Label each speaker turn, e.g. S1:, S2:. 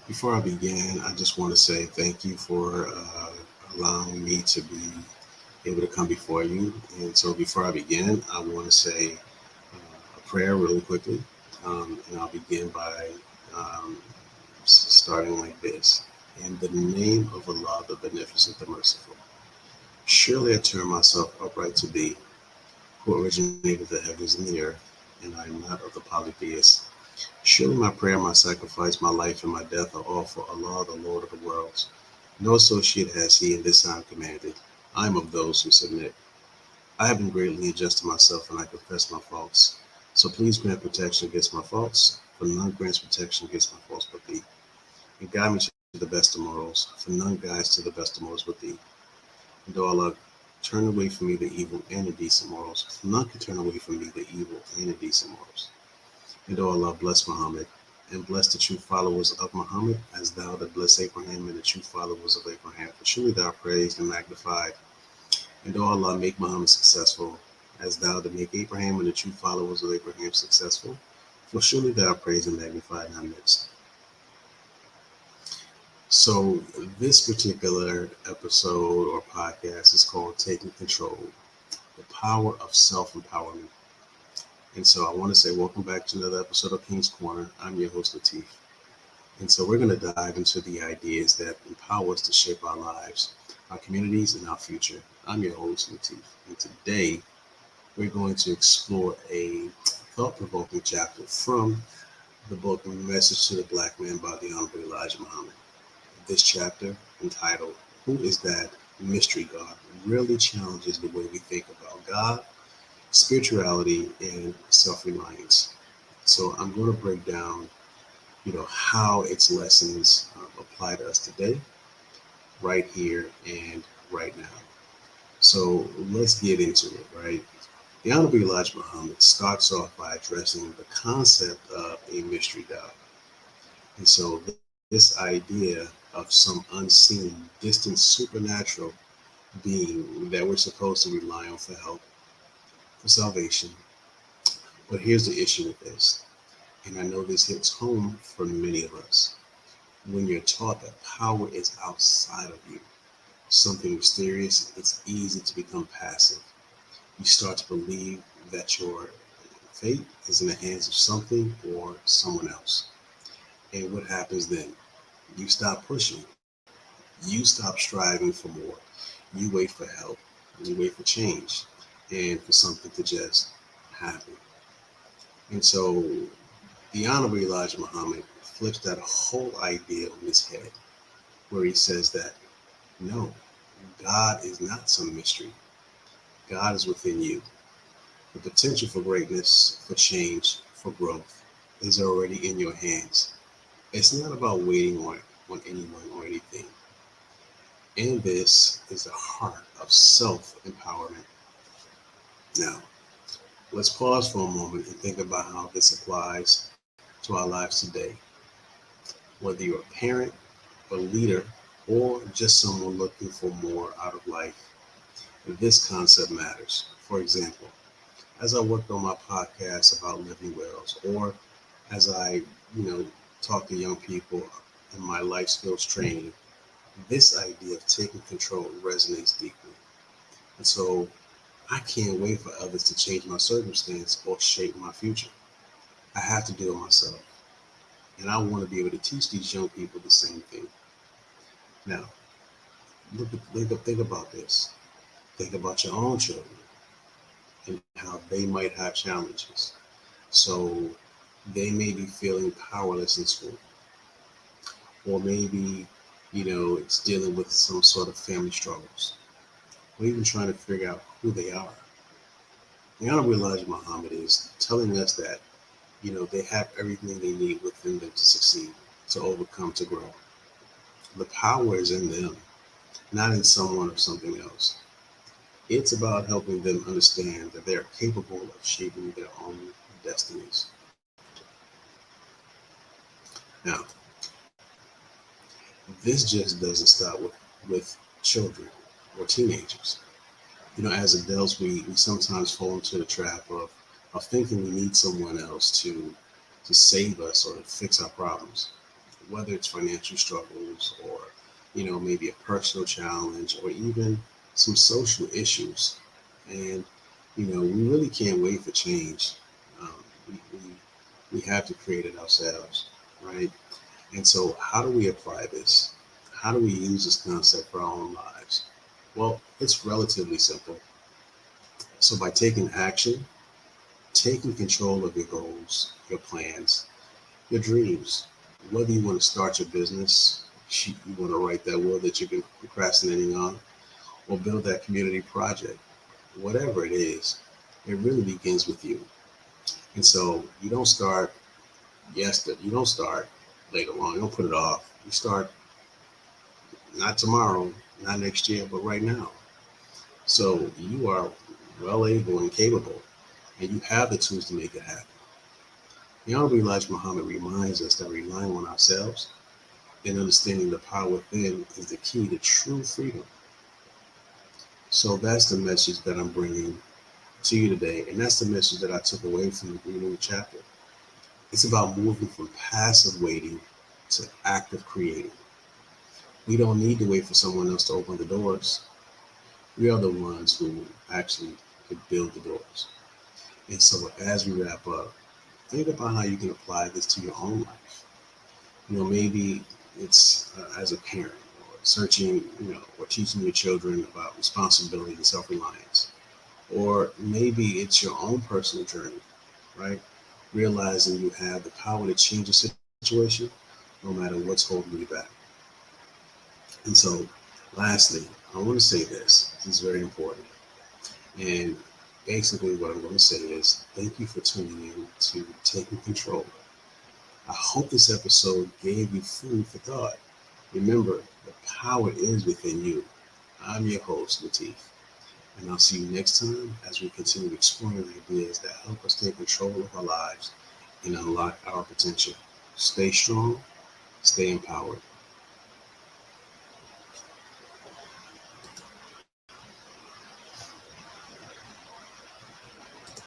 S1: Before I begin, I just want to say thank you for allowing me to be able to come before you. And so, before I begin, I want to say a prayer really quickly. And I'll begin by starting like this. In the name of Allah, the Beneficent, the Merciful, surely I turn myself upright to Thee, who originated the heavens and the earth, and I am not of the polytheists. Surely my prayer, my sacrifice, my life, and my death are all for Allah, the Lord of the worlds. No associate has He in this I am commanded. I am of those who submit. I have been greatly unjust to myself, and I confess my faults. So please grant protection against my faults, for none grants protection against my faults but Thee. And guide me to the best of morals, for none guides to the best of morals but Thee. And O Allah, turn away from me the evil and indecent morals, for none can turn away from me the evil and indecent morals. And O Allah, bless Muhammad, and bless the true followers of Muhammad, as Thou did bless Abraham and the true followers of Abraham. For surely Thou art praised and magnified. And O Allah, make Muhammad successful, as Thou did make Abraham and the true followers of Abraham successful. For surely Thou art praised and magnified in our midst. So, this particular episode or podcast is called Taking Control, the Power of Self-Empowerment. And so I want to say welcome back to another episode of King's Corner. I'm your host, Latif. And so we're going to dive into the ideas that empower us to shape our lives, our communities, and our future. I'm your host, Latif. And today we're going to explore a thought-provoking chapter from the book Message to the Black Man by the Honorable Elijah Muhammad. This chapter, entitled Who is That Mystery God, really challenges the way we think about God, spirituality, and self-reliance. So I'm going to break down, how its lessons apply to us today, right here and right now. So let's get into it, right? The Honorable Elijah Muhammad starts off by addressing the concept of a mystery God. And so this idea of some unseen, distant, supernatural being that we're supposed to rely on for help, for salvation. But here's the issue with this, and I know this hits home for many of us. When you're taught that power is outside of you, something mysterious, it's easy to become passive. You start to believe that your fate is in the hands of something or someone else. And what happens then? You stop pushing. You stop striving for more. You wait for help. You wait for change and for something to just happen. And so the Honorable Elijah Muhammad flips that whole idea on his head, where he says that no, God is not some mystery. God is within you. The potential for greatness, for change, for growth is already in your hands. It's not about waiting on anyone or anything. And this is the heart of self-empowerment. Now, let's pause for a moment and think about how this applies to our lives today. Whether you're a parent, a leader, or just someone looking for more out of life, this concept matters. For example, as I worked on my podcast about living wells, or as I, talk to young people in my life skills training, this idea of taking control resonates deeply. And so I can't wait for others to change my circumstance or shape my future. I have to do it myself. And I want to be able to teach these young people the same thing. Now, think about this. Think about your own children and how they might have challenges. So they may be feeling powerless in school, or maybe, it's dealing with some sort of family struggles, or even trying to figure out who they are. The Honorable Elijah Muhammad is telling us that, they have everything they need within them to succeed, to overcome, to grow. The power is in them, not in someone or something else. It's about helping them understand that they are capable of shaping their own destinies. Now, this just doesn't stop with children or teenagers. As adults, we sometimes fall into the trap of thinking we need someone else to save us or to fix our problems. whether it's financial struggles or, maybe a personal challenge or even some social issues. And, we really can't wait for change. Um, we have to create it ourselves, right? And so, how do we apply this? How do we use this concept for our own lives? Well, it's relatively simple. So, by taking action, taking control of your goals, your plans, your dreams, whether you want to start your business, you want to write that will that you've been procrastinating on, or build that community project, whatever it is, it really begins with you. And so you don't start yesterday, you don't start later on, you don't put it off. You start not tomorrow, not next year, but right now. So you are well able and capable, and you have the tools to make it happen. The Honorable Elijah Muhammad reminds us that relying on ourselves and understanding the power within is the key to true freedom. So that's the message that I'm bringing to you today, and that's the message that I took away from the reading the chapter. It's about moving from passive waiting to active creating. We don't need to wait for someone else to open the doors. We are the ones who actually could build the doors. And so as we wrap up, think about how you can apply this to your own life. Maybe it's as a parent or searching, or teaching your children about responsibility and self-reliance. Or maybe it's your own personal journey, right? Realizing you have the power to change a situation no matter what's holding you back. And so, lastly, I want to say this. This is very important. And basically, what I'm going to say is thank you for tuning in to Taking Control. I hope this episode gave you food for thought. Remember, the power is within you. I'm your host, Latif, and I'll see you next time as we continue exploring ideas that help us take control of our lives and unlock our potential. Stay strong, stay empowered.